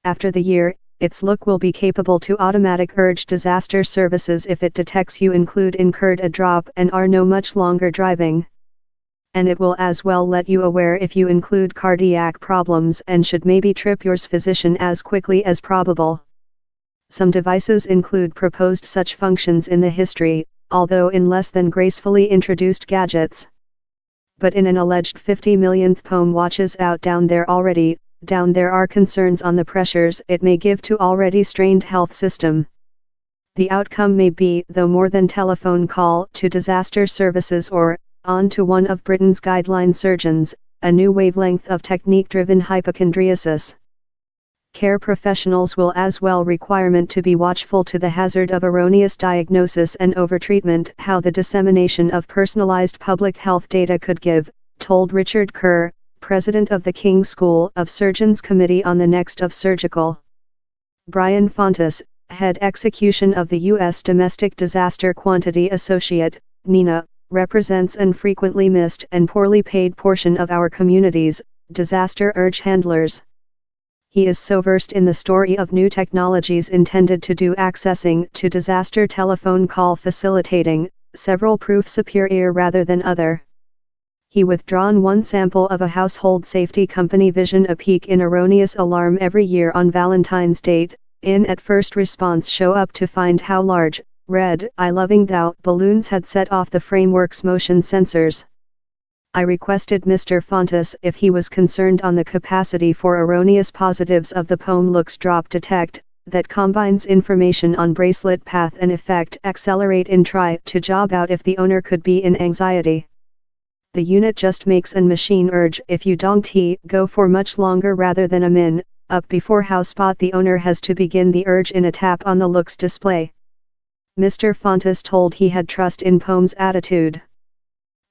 After the year, its look will be capable to automatic urge disaster services if it detects you incurred a drop and are no much longer driving. And it will as well let you aware if you include cardiac problems and should maybe trip your physician as quickly as probable. Some devices include proposed such functions in the history, although in less than gracefully introduced gadgets. But in an alleged 50 millionth Pome watches out down there are concerns on the pressures it may give to already strained health system. The outcome may be, though, more than telephone call to disaster services or, on to one of Britain's guideline surgeons, a new wavelength of technique-driven hypochondriasis. Care professionals will as well requirement to be watchful to the hazard of erroneous diagnosis and overtreatment, how the dissemination of personalized public health data could give, told Richard Kerr, President of the King's School of Surgeons Committee on the Next of Surgical. Brian Fontes, Head Execution of the U.S. Domestic Disaster Quantity Associate, NINA, represents an frequently missed and poorly paid portion of our community's disaster urge handlers. He is so versed in the story of new technologies intended to do accessing to disaster telephone call facilitating, several prove superior rather than other. He withdrawn one sample of a household safety company vision a peak in erroneous alarm every year on Valentine's date, in at first response show up to find how large, red, I loving thou balloons had set off the framework's motion sensors. I requested Mr. Fontes if he was concerned on the capacity for erroneous positives of the Pome Looks Drop Detect, that combines information on bracelet path and effect accelerate in try to job out if the owner could be in anxiety. The unit just makes an machine urge if you don't go for much longer rather than a min, up before how spot the owner has to begin the urge in a tap on the looks display. Mr. Fontes told he had trust in Pome's attitude.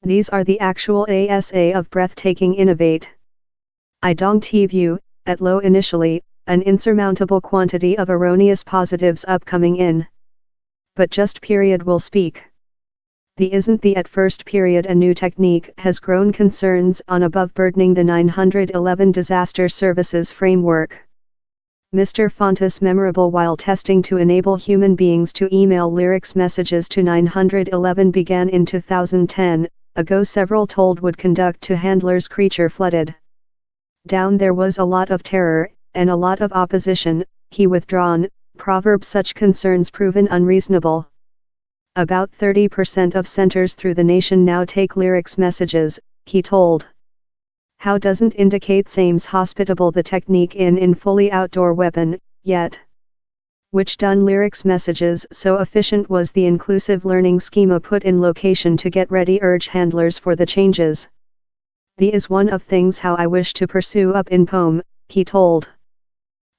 These are the actual ASA of breathtaking innovate. I don't view, at low initially, an insurmountable quantity of erroneous positives upcoming in. But just period will speak. The isn't the at first period a new technique has grown concerns on above burdening the 911 disaster services framework. Mr. Fontes memorable while testing to enable human beings to email lyrics messages to 911 began in 2010, ago several told would conduct to handlers creature flooded. Down there was a lot of terror, and a lot of opposition, he withdrawn, proverb such concerns proven unreasonable. About 30% of centers through the nation now take lyrics messages, he told. How doesn't indicate same's hospitable the technique in fully outdoor weapon, yet. Which done lyrics messages so efficient was the inclusive learning schema put in location to get ready urge handlers for the changes. The is one of things how I wish to pursue up in Pome, he told.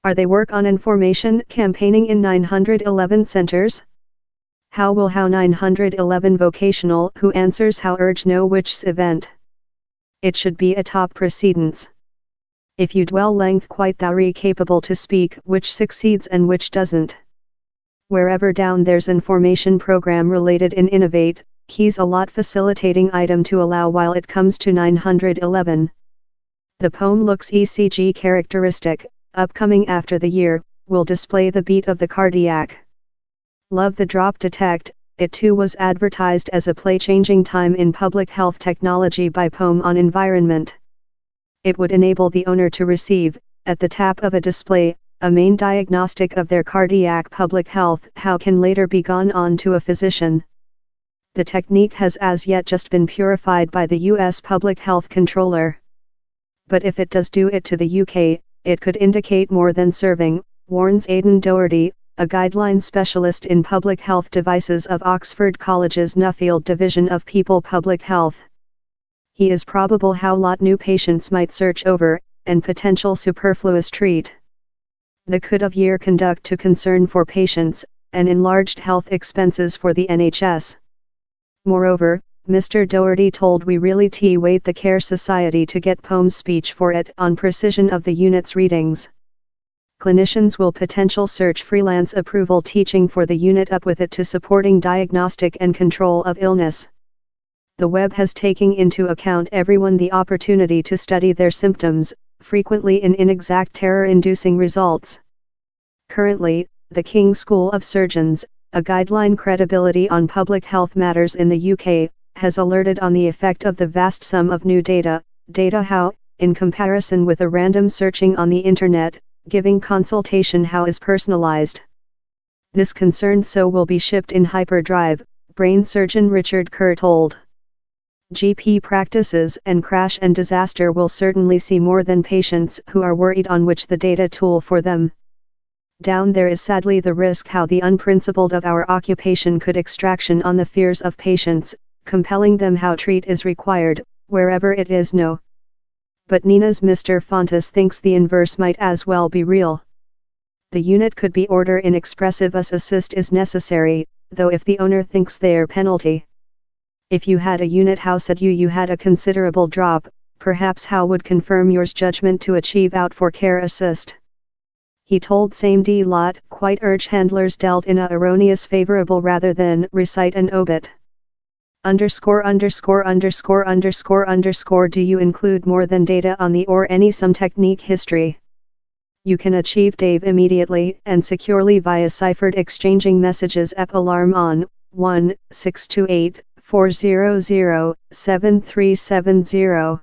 Are they work on information campaigning in 911 centers? How will 911 vocational who answers how urge know which's event? It should be a top precedence. If you dwell length quite thoury capable to speak which succeeds and which doesn't. Wherever down there's information program related in innovate, he's a lot facilitating item to allow while it comes to 911. The Pome Looks ECG characteristic, upcoming after the year, will display the beat of the cardiac. Love the drop detect. It too was advertised as a play-changing time in public health technology by Pome on environment. It would enable the owner to receive, at the tap of a display, a main diagnostic of their cardiac public health how can later be gone on to a physician. The technique has as yet just been purified by the U.S. Public Health Controller. But if it does do it to the UK, it could indicate more than serving, warns Aidan Doherty, a guideline specialist in public health devices of Oxford College's Nuffield Division of People Public Health. He is probable how lot new patients might search over, and potential superfluous treat. The could of year conduct to concern for patients, and enlarged health expenses for the NHS. Moreover, Mr. Doherty told we really wait the Care Society to get Pome's speech for it on precision of the unit's readings. Clinicians will potential search freelance approval teaching for the unit up with it to supporting diagnostic and control of illness. The web has taken into account everyone the opportunity to study their symptoms, frequently in inexact terror-inducing results. Currently, the King's School of Surgeons, a guideline credibility on public health matters in the UK, has alerted on the effect of the vast sum of new data how, in comparison with a random searching on the internet, giving consultation how is personalized. This concerned so will be shipped in hyperdrive, brain surgeon Richard Kerr told. GP practices and crash and disaster will certainly see more than patients who are worried on which the data tool for them. Down there is sadly the risk how the unprincipled of our occupation could extraction on the fears of patients, compelling them how treat is required, wherever it is no. But Nina's Mr. Fontes thinks the inverse might as well be real. The unit could be order in expressivus assist is necessary, though if the owner thinks their penalty. If you had a unit house at you had a considerable drop, perhaps how would confirm yours judgment to achieve out for care assist. He told same D lot, quite urge handlers dealt in a erroneous favorable rather than recite an obit. ___________ Do you include more than data on the or any some technique history? You can achieve Dave immediately and securely via ciphered exchanging messages EP alarm on 1-628-400-7370.